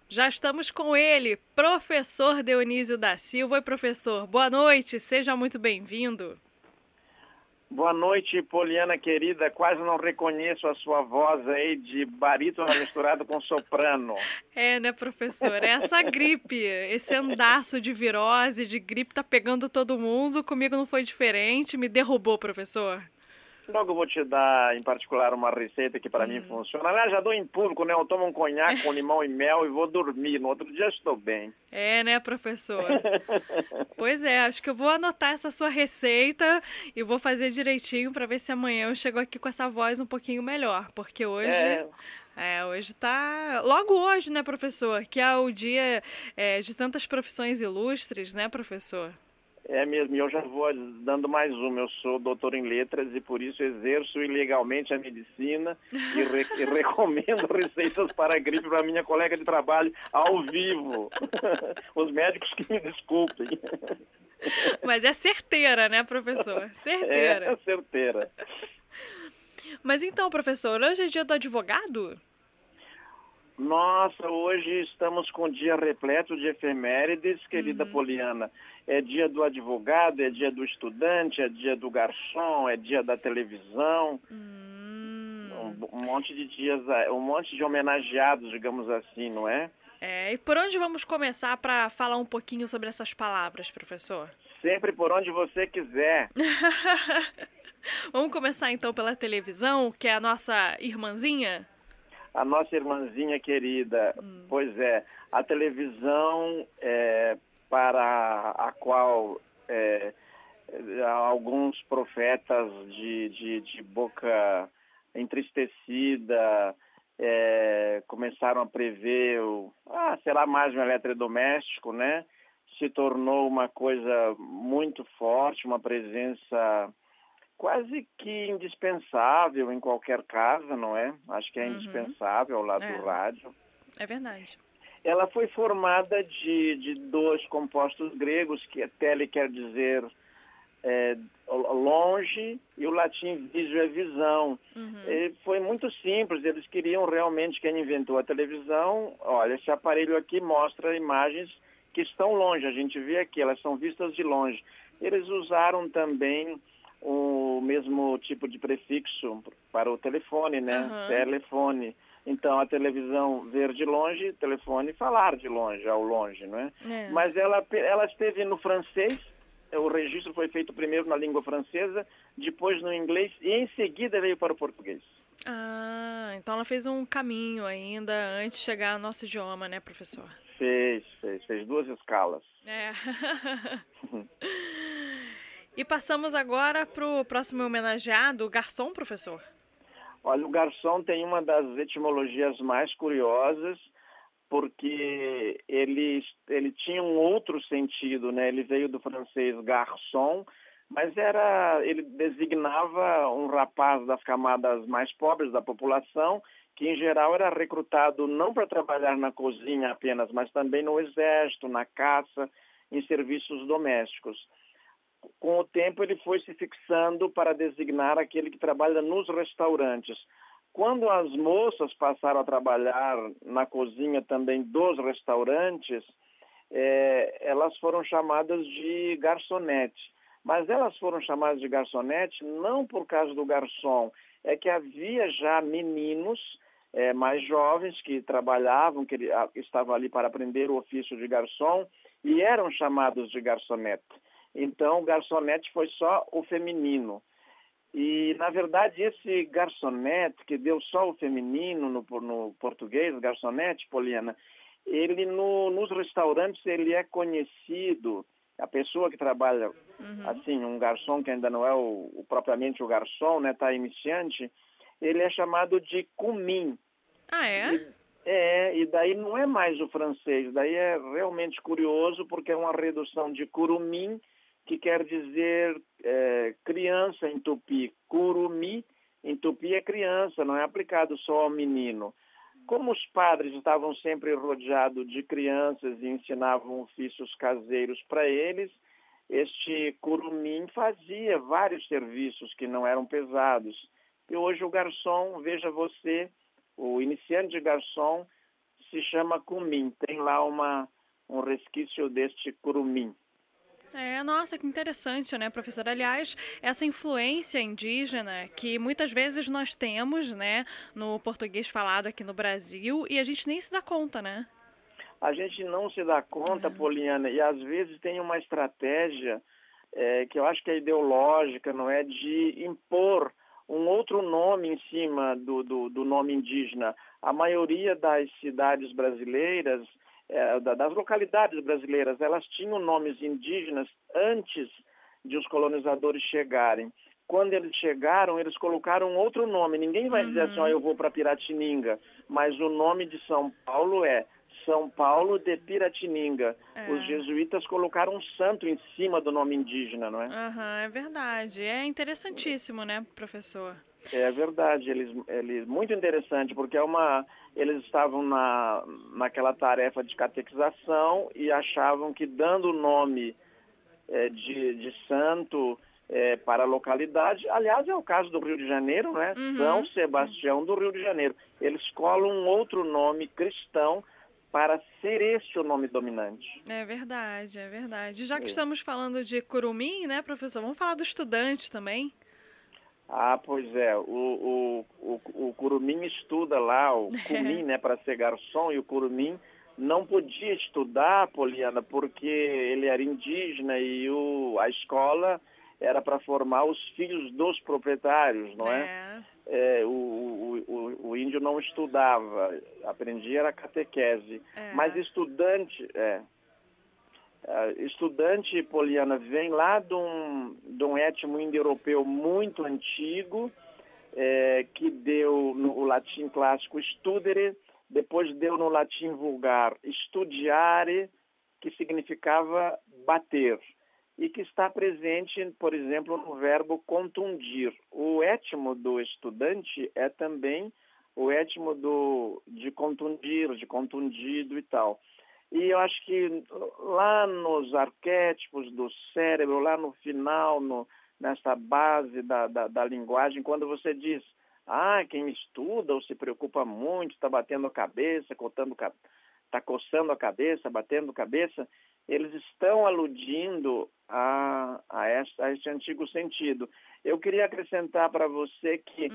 Já estamos com ele, professor Dionísio da Silva. Oi, professor, boa noite, seja muito bem-vindo. Boa noite, Poliana querida. Quase não reconheço a sua voz aí de barítono misturado com soprano. É, né, professor? É essa gripe, esse andaço de virose, de gripe tá pegando todo mundo. Comigo não foi diferente, me derrubou, professor. Logo vou te dar, em particular, uma receita que para mim Hum. funciona. Aliás, já dou em público, né? Eu tomo um conhaque com limão e mel e vou dormir. No outro dia estou bem. É, né, professor? Pois é, acho que eu vou anotar essa sua receita e vou fazer direitinho para ver se amanhã eu chego aqui com essa voz um pouquinho melhor, porque hoje, É, hoje tá, logo hoje, né, professor, que é o dia de tantas profissões ilustres, né, professor? é mesmo. E eu já vou dando mais uma. Eu sou doutor em letras e por isso exerço ilegalmente a medicina e recomendo receitas para a gripe para minha colega de trabalho ao vivo. Os médicos que me desculpem. Mas é certeira, né, professor? Certeira. É certeira. Mas então, professor, hoje é dia do advogado? Nossa, hoje estamos com o dia repleto de efemérides, querida Uhum. Poliana. É dia do advogado, é dia do estudante, é dia do garçom, é dia da televisão, Hum. um monte de dias, um monte de homenageados, digamos assim, não é? É, e por onde vamos começar para falar um pouquinho sobre essas palavras, professor? Sempre por onde você quiser. Vamos começar então pela televisão, que é a nossa irmãzinha? A nossa irmãzinha querida, pois é, a televisão para a qual alguns profetas de boca entristecida começaram a prever será mais um eletrodoméstico, né? Se tornou uma coisa muito forte, uma presença quase que indispensável em qualquer casa, não é? Acho que é Uhum. indispensável ao lado do É, rádio. é verdade. Ela foi formada de dois compostos gregos, que tele quer dizer longe e o latim visio é visão. Uhum. E foi muito simples, eles queriam realmente, quem inventou a televisão, olha, esse aparelho aqui mostra imagens que estão longe, a gente vê aqui, elas são vistas de longe. Eles usaram também o mesmo tipo de prefixo para o telefone, né? Aham. Telefone. Então, a televisão ver de longe, telefone falar de longe, ao longe, não é? É. Mas ela esteve no francês, o registro foi feito primeiro na língua francesa, depois no inglês e em seguida veio para o português. Ah, então ela fez um caminho ainda antes de chegar ao nosso idioma, né, professor? Fez duas escalas. É. E passamos agora pro próximo homenageado, o garçom, professor. Olha, o garçom tem uma das etimologias mais curiosas, porque ele tinha um outro sentido, né? Ele veio do francês garçon, mas ele designava um rapaz das camadas mais pobres da população, que em geral era recrutado não para trabalhar na cozinha apenas, mas também no exército, na caça, em serviços domésticos. Com o tempo ele foi se fixando para designar aquele que trabalha nos restaurantes. Quando as moças passaram a trabalhar na cozinha também dos restaurantes, elas foram chamadas de garçonete. Mas elas foram chamadas de garçonete não por causa do garçom, é que havia já meninos mais jovens que trabalhavam, que estavam ali para aprender o ofício de garçom e eram chamados de garçonete. Então, garçonete foi só o feminino. E, na verdade, esse garçonete, que deu só o feminino no português, garçonete, Poliana, ele nos restaurantes ele é conhecido, a pessoa que trabalha, Uhum. assim, um garçom que ainda não é propriamente o garçom, né, está iniciante, ele é chamado de cumim. Ah, é? E, e daí não é mais o francês, daí é realmente curioso porque é uma redução de curumim, que quer dizer criança em tupi. Curumi em tupi é criança, não é aplicado só ao menino. Como os padres estavam sempre rodeados de crianças e ensinavam ofícios caseiros para eles, este curumim fazia vários serviços que não eram pesados. E hoje o garçom, veja você, o iniciante de garçom se chama cumim. Tem lá um resquício deste curumim. Nossa, que interessante, né, professor? Aliás, essa influência indígena que muitas vezes nós temos, né, no português falado aqui no Brasil e a gente nem se dá conta, né? A gente não se dá conta, Poliana, e às vezes tem uma estratégia que eu acho que é ideológica, não é, de impor um outro nome em cima do nome indígena. A maioria das cidades brasileiras, das localidades brasileiras, elas tinham nomes indígenas antes de os colonizadores chegarem. Quando eles chegaram, eles colocaram outro nome. Ninguém vai dizer assim, eu vou para Piratininga, mas o nome de São Paulo é São Paulo de Piratininga. Os jesuítas colocaram um santo em cima do nome indígena, não é? É verdade. É interessantíssimo, né, professor? É verdade. Eles muito interessante, porque eles estavam naquela tarefa de catequização e achavam que dando o nome de santo para a localidade, aliás, é o caso do Rio de Janeiro, né? São Sebastião do Rio de Janeiro. Eles colam um outro nome cristão para ser este o nome dominante. É verdade, é verdade. Já que estamos falando de curumim, né, professor? Vamos falar do estudante também? Pois é. O curumim estuda lá, o cumim, né, para ser garçom, e o curumim não podia estudar, Poliana, porque ele era indígena e a escola era para formar os filhos dos proprietários, não é? O índio não estudava, aprendia era catequese. Mas estudante, Poliana, vem lá de um etmo indo-europeu muito antigo, que deu no latim clássico studere, depois deu no latim vulgar studiare, que significava bater, e que está presente, por exemplo, no verbo contundir. O etmo do estudante é também o etmo de contundir, de contundido e tal. E eu acho que lá nos arquétipos do cérebro, lá no final, nessa base da linguagem, quando você diz, quem estuda ou se preocupa muito, está batendo a cabeça, está coçando a cabeça, batendo a cabeça, eles estão aludindo a esse antigo sentido. Eu queria acrescentar para você que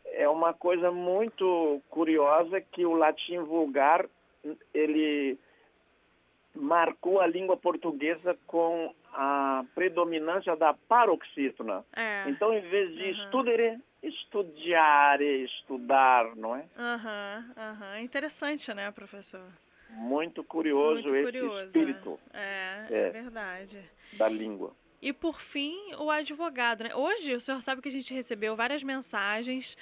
é uma coisa muito curiosa que o latim vulgar, ele marcou a língua portuguesa com a predominância da paroxítona. Então, em vez de estudere, studiare, estudar, não é? Interessante, né, professor? Muito curioso espírito. É verdade. Da língua. E, por fim, o advogado, né? Hoje, o senhor sabe que a gente recebeu várias mensagens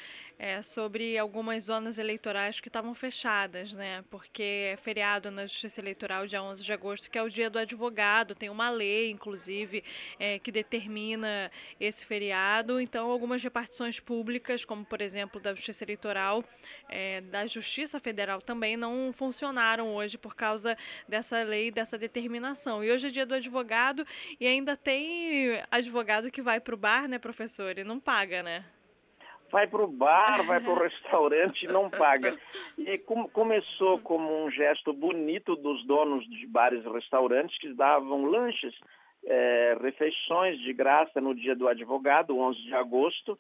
sobre algumas zonas eleitorais que estavam fechadas, né? Porque é feriado na Justiça Eleitoral, dia 11 de agosto, que é o dia do advogado. Tem uma lei, inclusive, que determina esse feriado. Então, algumas repartições públicas, como, por exemplo, da Justiça Eleitoral, da Justiça Federal também, não funcionaram hoje por causa dessa lei, dessa determinação. E hoje é dia do advogado e ainda tem advogado que vai para o bar, né, professor, e não paga, né? Vai para o bar, vai para o restaurante e não paga. E começou como um gesto bonito dos donos de bares e restaurantes que davam lanches, refeições de graça no dia do advogado, 11 de agosto.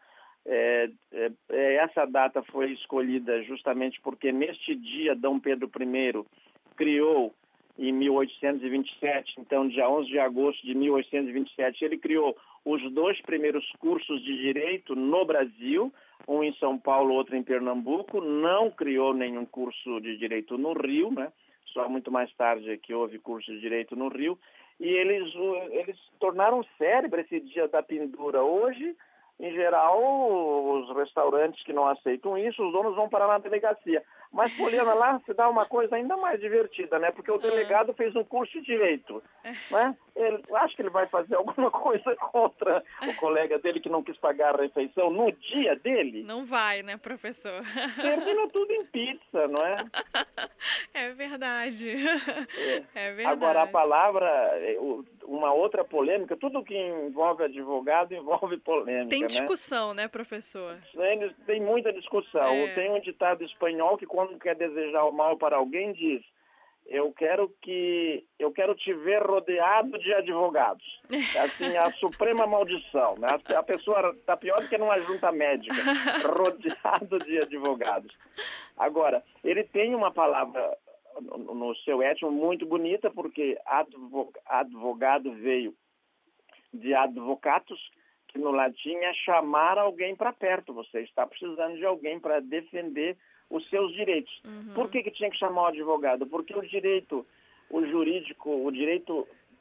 Essa data foi escolhida justamente porque neste dia Dom Pedro I criou, em 1827, então dia 11 de agosto de 1827, ele criou os 2 primeiros cursos de direito no Brasil, um em São Paulo, outro em Pernambuco. Não criou nenhum curso de direito no Rio, né? Só muito mais tarde que houve curso de direito no Rio. E eles tornaram célebre esse dia da pendura. Hoje, em geral, os restaurantes que não aceitam isso, os donos vão parar na delegacia. Mas, Poliana, lá se dá uma coisa ainda mais divertida, né? Porque o delegado fez um curso de direito, né? Acho que ele vai fazer alguma coisa contra o colega dele que não quis pagar a refeição no dia dele. Não vai, né, professor? Termina tudo em pizza, não é? É verdade. verdade. É verdade. Agora, a palavra, uma outra polêmica, tudo que envolve advogado envolve polêmica, Tem né? discussão, né, professor? Tem muita discussão. Tem um ditado espanhol que quando quer desejar o mal para alguém diz: eu quero te ver rodeado de advogados. Assim, a suprema maldição, né? A pessoa está pior do que numa junta médica, rodeado de advogados. Agora, ele tem uma palavra no seu étimo muito bonita, porque advogado veio de advocatus, que no latim é chamar alguém para perto. Você está precisando de alguém para defender os seus direitos. Por que tinha que chamar o advogado? Porque o direito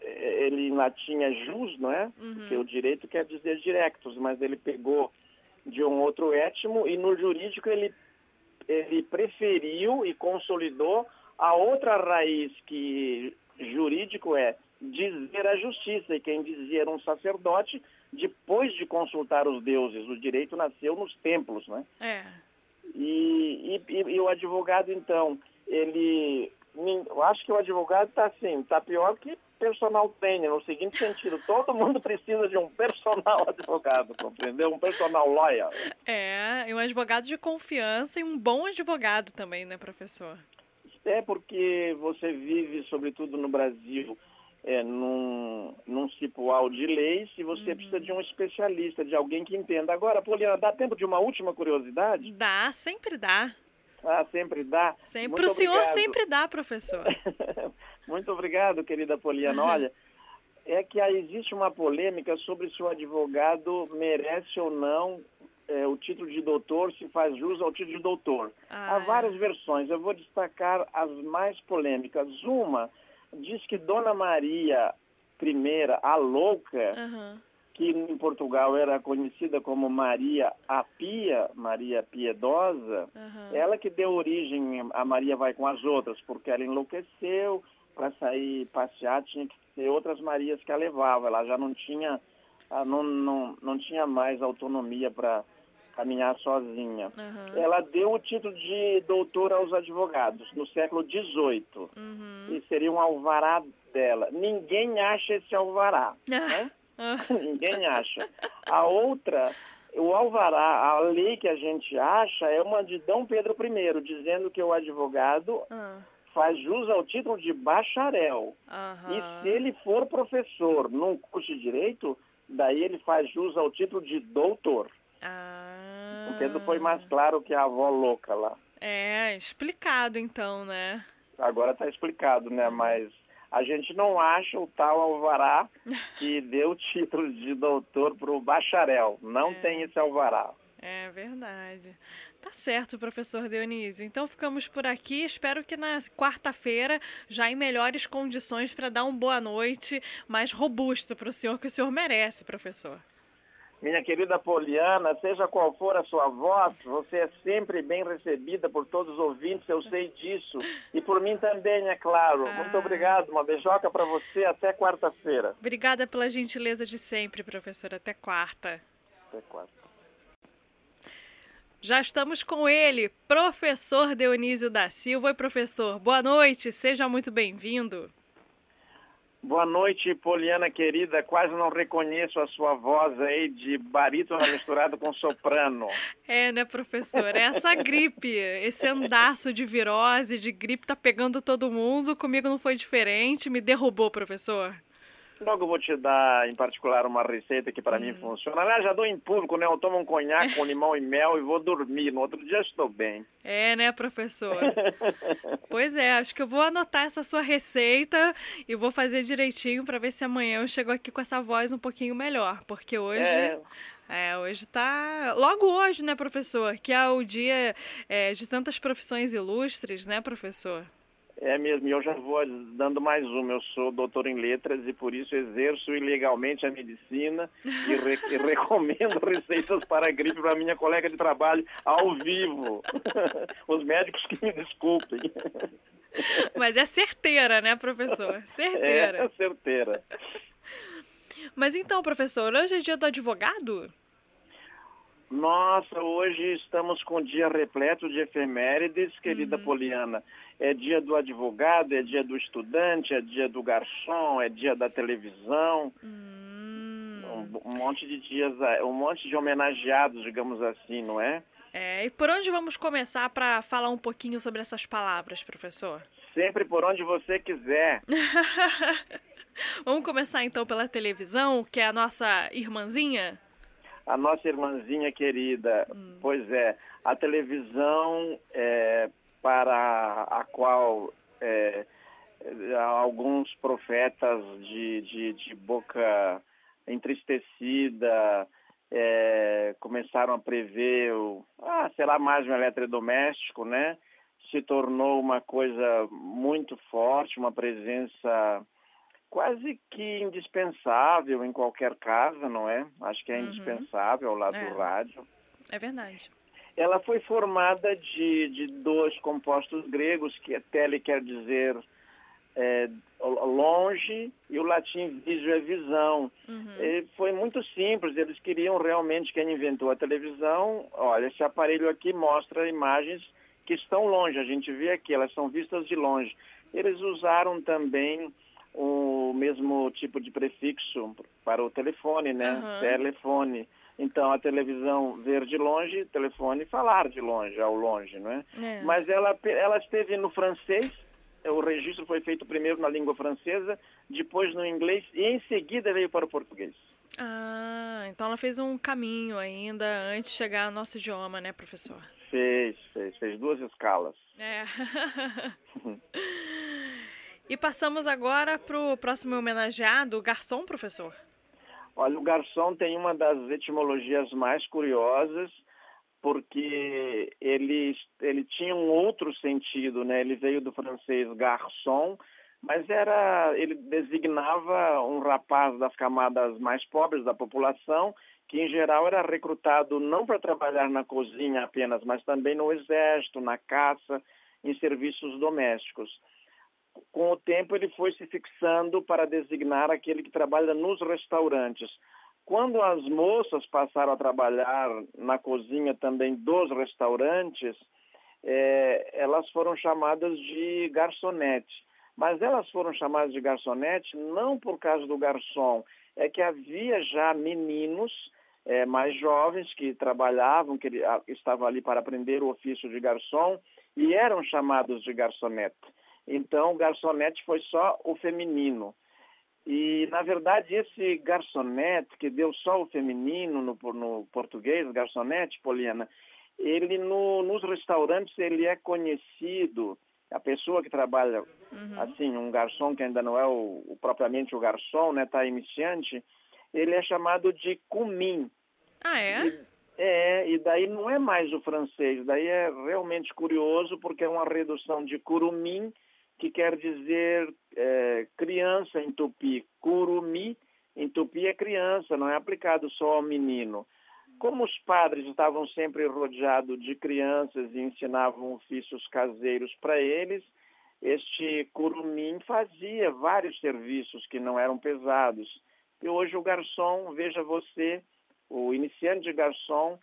ele em latim é jus, não é? Porque o direito quer dizer directus, mas ele pegou de um outro étimo e no jurídico ele preferiu e consolidou a outra raiz que jurídico é dizer a justiça, e quem dizia era um sacerdote depois de consultar os deuses. O direito nasceu nos templos, né? E o advogado, então, eu acho que o advogado está pior que personal trainer, no seguinte sentido: todo mundo precisa de um personal advogado, compreendeu? Um personal lawyer. E um advogado de confiança e um bom advogado também, né, professor? Porque você vive, sobretudo no Brasil, num cipoal de leis, e você precisa de um especialista, de alguém que entenda. Agora, Poliana, dá tempo de uma última curiosidade? Dá, sempre dá. Sempre dá? Sempre. O senhor sempre dá, professor. Muito obrigado, querida Poliana. Olha, é que existe uma polêmica sobre se o advogado merece ou não o título de doutor, se faz jus ao título de doutor. Há várias versões, eu vou destacar as mais polêmicas. Uma diz que Dona Maria I, a Louca, que em Portugal era conhecida como Maria a Pia, Maria Piedosa, ela que deu origem a Maria vai com as outras, porque ela enlouqueceu, para sair passear tinha que ter outras Marias que a levava. Ela já não tinha mais autonomia para caminhar sozinha. Ela deu o título de doutora aos advogados no século XVIII. E seria um alvará dela. Ninguém acha esse alvará, né? Ninguém acha. A outra, o alvará, a lei que a gente acha é uma de Dom Pedro I, dizendo que o advogado faz jus ao título de bacharel. E se ele for professor num curso de direito, daí ele faz jus ao título de doutor. O Pedro foi mais claro que a avó louca lá. Explicado então, né? Agora está explicado, né? Mas a gente não acha o tal alvará que deu o título de doutor para o bacharel. Não tem esse alvará. É verdade. Tá certo, professor Dionísio. Então ficamos por aqui. Espero que na quarta-feira, já em melhores condições, para dar uma boa noite mais robusta para o senhor, que o senhor merece, professor. Minha querida Poliana, seja qual for a sua voz, você é sempre bem recebida por todos os ouvintes, eu sei disso. E por mim também, é claro. Muito obrigado, uma beijoca para você, até quarta-feira. Obrigada pela gentileza de sempre, professor. Até quarta. Até quarta. Já estamos com ele, professor Dionísio da Silva. Oi, professor, boa noite, seja muito bem-vindo. Boa noite, Poliana querida. Quase não reconheço a sua voz aí de barítono misturado com soprano. Né, professor? É essa gripe, esse andaço de virose, de gripe tá pegando todo mundo. Comigo não foi diferente, me derrubou, professor. Logo eu vou te dar, em particular, uma receita que para mim funciona. Aliás, já dou em público, né? Eu tomo um conhaque com limão e mel e vou dormir. No outro dia estou bem. Né, professor? Pois é, acho que eu vou anotar essa sua receita e vou fazer direitinho para ver se amanhã eu chego aqui com essa voz um pouquinho melhor. Porque hoje... hoje tá... Logo hoje, né, professor? Que é o dia de tantas profissões ilustres, né, professor? É mesmo, e eu já vou dando mais uma. Eu sou doutor em letras e por isso exerço ilegalmente a medicina e recomendo receitas para a gripe para minha colega de trabalho ao vivo. Os médicos que me desculpem. Mas é certeira, né, professor? Certeira. É certeira. Mas então, professor, hoje é dia do advogado? Nossa, hoje estamos com o dia repleto de efemérides, querida Poliana. É dia do advogado, é dia do estudante, é dia do garçom, é dia da televisão. Um monte de dias, um monte de homenageados, digamos assim, não é? E por onde vamos começar para falar um pouquinho sobre essas palavras, professor? Sempre por onde você quiser. Vamos começar então pela televisão, que é a nossa irmãzinha? A nossa irmãzinha querida. Pois é, a televisão para a qual alguns profetas de boca entristecida começaram a prever será mais um eletrodoméstico, né? Se tornou uma coisa muito forte, uma presença quase que indispensável em qualquer casa, não é? Acho que é indispensável ao lado do rádio. É verdade. Ela foi formada de dois compostos gregos, que tele quer dizer longe e o latim visio é visão. E foi muito simples, eles queriam realmente, quem inventou a televisão, olha, esse aparelho aqui mostra imagens que estão longe, a gente vê aqui, elas são vistas de longe. Eles usaram também o mesmo tipo de prefixo para o telefone, né? Telefone. Então, a televisão ver de longe, telefone falar de longe, ao longe, não é? Mas ela esteve no francês, o registro foi feito primeiro na língua francesa, depois no inglês e em seguida veio para o português. Então ela fez um caminho ainda antes de chegar ao nosso idioma, né, professor? Fez duas escalas. E passamos agora para o próximo homenageado, o garçom, professor. Olha, o garçom tem uma das etimologias mais curiosas, porque ele tinha um outro sentido, né? Ele veio do francês garçon, mas ele designava um rapaz das camadas mais pobres da população, que em geral era recrutado não para trabalhar na cozinha apenas, mas também no exército, na caça, em serviços domésticos. Com o tempo ele foi se fixando para designar aquele que trabalha nos restaurantes. Quando as moças passaram a trabalhar na cozinha também dos restaurantes, elas foram chamadas de garçonete. Mas elas foram chamadas de garçonete não por causa do garçom, é que havia já meninos mais jovens que trabalhavam, que estavam ali para aprender o ofício de garçom e eram chamados de garçonete. Então, garçonete foi só o feminino. E, na verdade, esse garçonete, que deu só o feminino no português, garçonete, Poliana, ele nos restaurantes ele é conhecido, a pessoa que trabalha, assim, um garçom que ainda não é propriamente o garçom, né, está iniciante, ele é chamado de cumim. Ah, é? E daí não é mais o francês, daí é realmente curioso, porque é uma redução de curumim, que quer dizer criança em tupi. Curumi, em tupi, é criança, não é aplicado só ao menino. Como os padres estavam sempre rodeados de crianças e ensinavam ofícios caseiros para eles, este curumim fazia vários serviços que não eram pesados. E hoje o garçom, veja você, o iniciante de garçom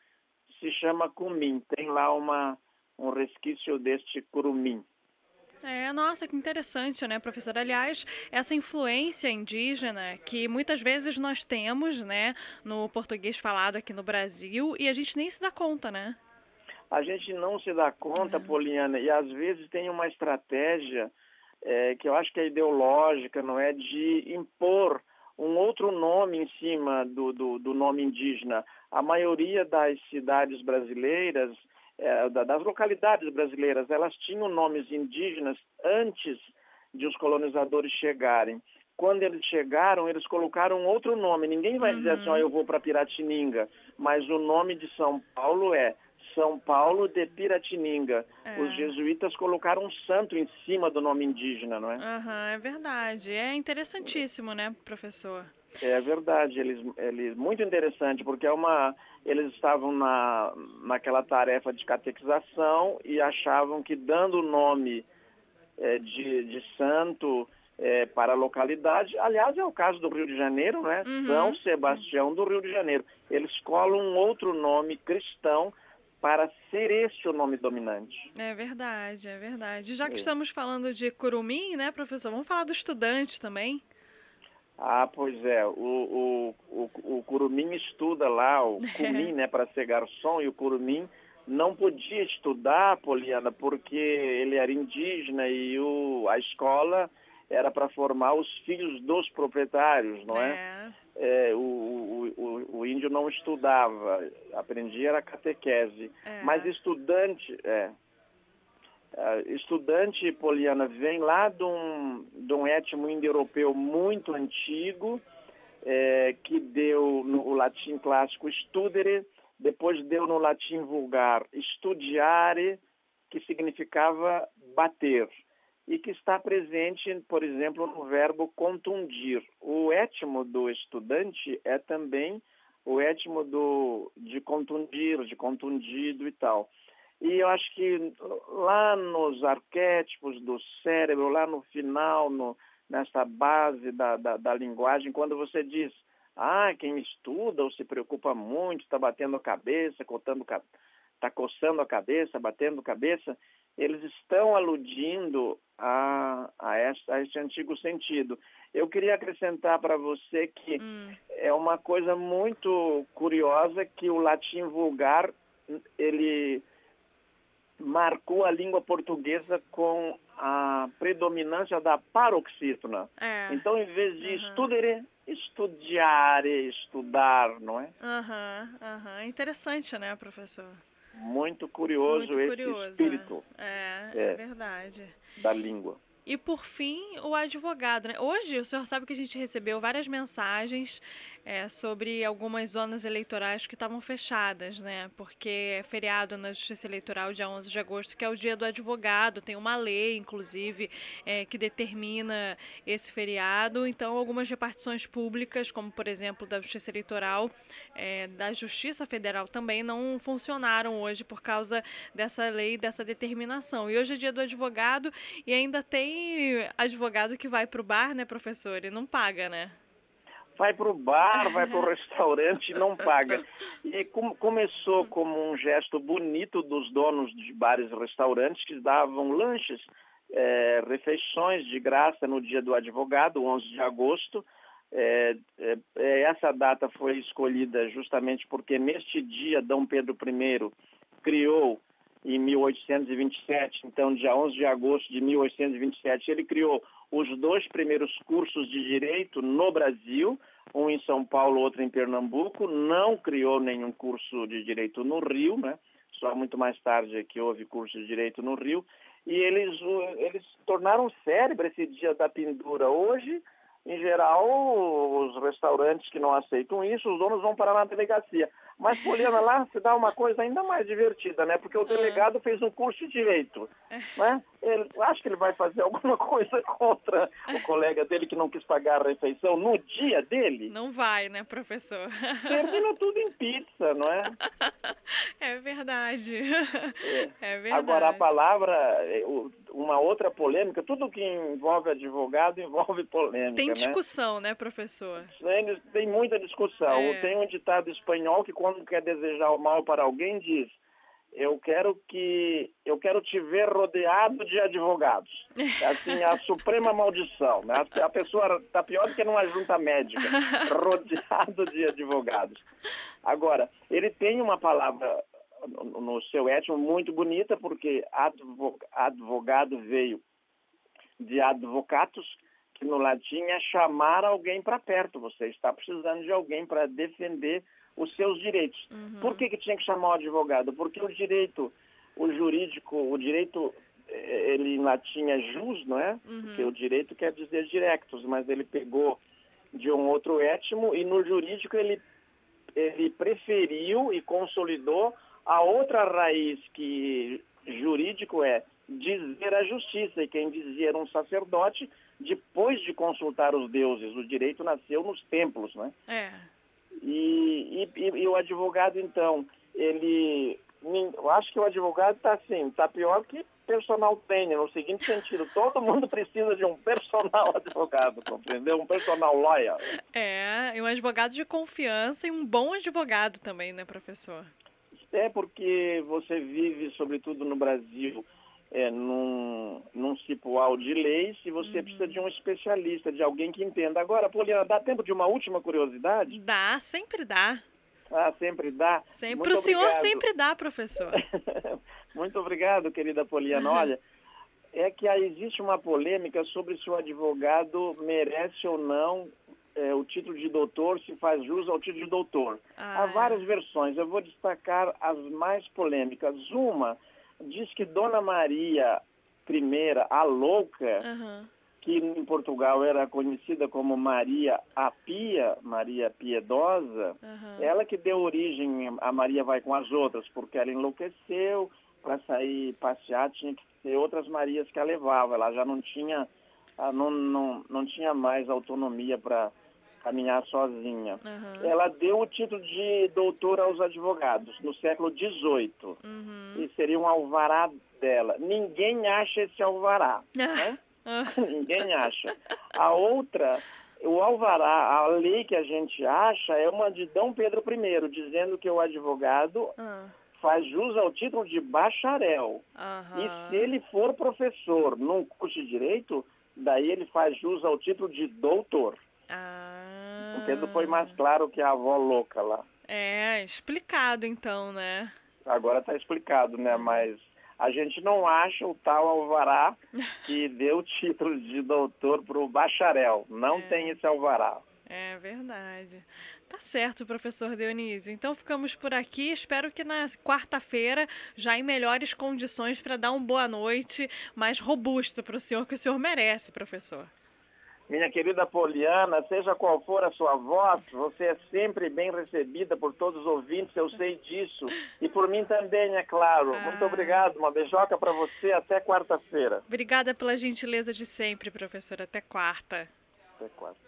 se chama cumim. Tem lá um resquício deste curumim. Nossa, que interessante, né, professora? Aliás, essa influência indígena que muitas vezes nós temos, né, no português falado aqui no Brasil e a gente nem se dá conta, né? A gente não se dá conta, Poliana, e às vezes tem uma estratégia que eu acho que é ideológica, não é, de impor um outro nome em cima do nome indígena. A maioria das cidades brasileiras, das localidades brasileiras, elas tinham nomes indígenas antes de os colonizadores chegarem. Quando eles chegaram, eles colocaram outro nome. Ninguém vai dizer assim, eu vou para Piratininga, mas o nome de São Paulo é São Paulo de Piratininga. Os jesuítas colocaram um santo em cima do nome indígena, não é? É verdade. É interessantíssimo, né, professor? É verdade, eles muito interessante, porque eles estavam naquela tarefa de catequização e achavam que dando o nome de santo para a localidade. Aliás, é o caso do Rio de Janeiro, né? São Sebastião do Rio de Janeiro. Eles colam um outro nome cristão para ser esse o nome dominante. É verdade, é verdade. Já que estamos falando de curumim, né, professor? Vamos falar do estudante também. Ah, pois é. O curumim estuda lá, o cumim, né, para ser garçom, e o curumim não podia estudar, Poliana, porque ele era indígena e a escola era para formar os filhos dos proprietários, não é? O índio não estudava, aprendia era catequese. Mas estudante, Poliana, vem lá de um etmo indo-europeu muito antigo, que deu no latim clássico studere, depois deu no latim vulgar studiare, que significava bater, e que está presente, por exemplo, no verbo contundir. O etmo do estudante é também o etmo de contundir, de contundido e tal. E eu acho que lá nos arquétipos do cérebro, lá no final, nessa base da linguagem, quando você diz, quem estuda ou se preocupa muito, está batendo a cabeça, está coçando a cabeça, batendo a cabeça, eles estão aludindo a esse antigo sentido. Eu queria acrescentar para você que é uma coisa muito curiosa que o latim vulgar, ele marcou a língua portuguesa com a predominância da paroxítona. Então, em vez de studere, studiare, estudar, não é? Interessante, né, professor? Muito curioso Muito esse curioso, espírito. É verdade. Da língua. E, por fim, o advogado, né? Hoje, o senhor sabe que a gente recebeu várias mensagens sobre algumas zonas eleitorais que estavam fechadas, né? Porque é feriado na Justiça Eleitoral, dia 11 de agosto, que é o dia do advogado. Tem uma lei, inclusive, que determina esse feriado. Então, algumas repartições públicas, como, por exemplo, da Justiça Eleitoral, da Justiça Federal também, não funcionaram hoje por causa dessa lei, dessa determinação. E hoje é dia do advogado e ainda tem advogado que vai pro bar, né, professor, e não paga, né? Vai pro bar, vai pro restaurante e não paga. E começou como um gesto bonito dos donos de bares e restaurantes que davam lanches, refeições de graça no dia do advogado, 11 de agosto. Essa data foi escolhida justamente porque neste dia Dom Pedro I criou, em 1827, então dia 11 de agosto de 1827, ele criou os 2 primeiros cursos de direito no Brasil, um em São Paulo, outro em Pernambuco. Não criou nenhum curso de direito no Rio, né? Só muito mais tarde é que houve curso de direito no Rio. E eles tornaram célebre esse dia da pendura. Hoje, em geral, os restaurantes que não aceitam isso, os donos vão parar na delegacia. Mas, Poliana, lá se dá uma coisa ainda mais divertida, né? Porque o delegado fez um curso de direito, né? Acho que ele vai fazer alguma coisa contra o colega dele que não quis pagar a refeição no dia dele. Não vai, né, professor? Termina tudo em pizza, não é? É verdade. É verdade. Agora, a palavra, uma outra polêmica, tudo que envolve advogado envolve polêmica, tem discussão, né, professor? Tem muita discussão. Tem um ditado espanhol que quando quer desejar o mal para alguém diz: eu quero te ver rodeado de advogados. Assim, a suprema maldição, né? A pessoa está pior do que numa junta médica, rodeado de advogados. Agora, ele tem uma palavra no seu etmo muito bonita, porque advogado veio de advocatus, que no latim é chamar alguém para perto. Você está precisando de alguém para defender os seus direitos. Por que tinha que chamar o advogado? Porque o direito ele em latim é jus, não é? Porque o direito quer dizer directus, mas ele pegou de um outro etmo e no jurídico ele preferiu e consolidou a outra raiz que jurídico é dizer a justiça, e quem dizia era um sacerdote depois de consultar os deuses. O direito nasceu nos templos, né? E o advogado, então, eu acho que o advogado está assim, está pior que personal trainer, no seguinte sentido, todo mundo precisa de um personal advogado, compreendeu? Um personal lawyer. E um advogado de confiança e um bom advogado também, né, professor? É porque você vive, sobretudo no Brasil, num cipoal de leis e você precisa de um especialista, de alguém que entenda. Agora, Poliana, dá tempo de uma última curiosidade? Dá, sempre dá. Ah, sempre dá? Para o senhor sempre dá, professor. Muito obrigado, querida Poliana. Olha, é que existe uma polêmica sobre se o advogado merece ou não o título de doutor, se faz jus ao título de doutor. Há várias versões, eu vou destacar as mais polêmicas. Uma diz que Dona Maria I, a Louca, que em Portugal era conhecida como Maria a Pia, Maria Piedosa, ela que deu origem a Maria vai com as outras, porque ela enlouqueceu, para sair passear tinha que ter outras Marias que a levava, ela já não tinha, não tinha mais autonomia para caminhar sozinha. Ela deu o título de doutora aos advogados no século XVIII, e seria um alvará dela. Ninguém acha esse alvará, né? Ninguém acha. A outra, o alvará, a lei que a gente acha é uma de Dom Pedro I, dizendo que o advogado faz jus ao título de bacharel. E se ele for professor num curso de direito, daí ele faz jus ao título de doutor. O Pedro foi mais claro que a avó louca lá. Explicado então, né? Agora está explicado, né? Mas a gente não acha o tal alvará que deu o título de doutor para o bacharel. Não tem esse alvará. É verdade. Tá certo, professor Dionísio. Então ficamos por aqui. Espero que na quarta-feira, já em melhores condições para dar uma boa noite mais robusta para o senhor, que o senhor merece, professor. Minha querida Poliana, seja qual for a sua voz, você é sempre bem recebida por todos os ouvintes, eu sei disso. E por mim também, é claro. Muito obrigado, uma beijoca para você, até quarta-feira. Obrigada pela gentileza de sempre, professor. Até quarta. Até quarta.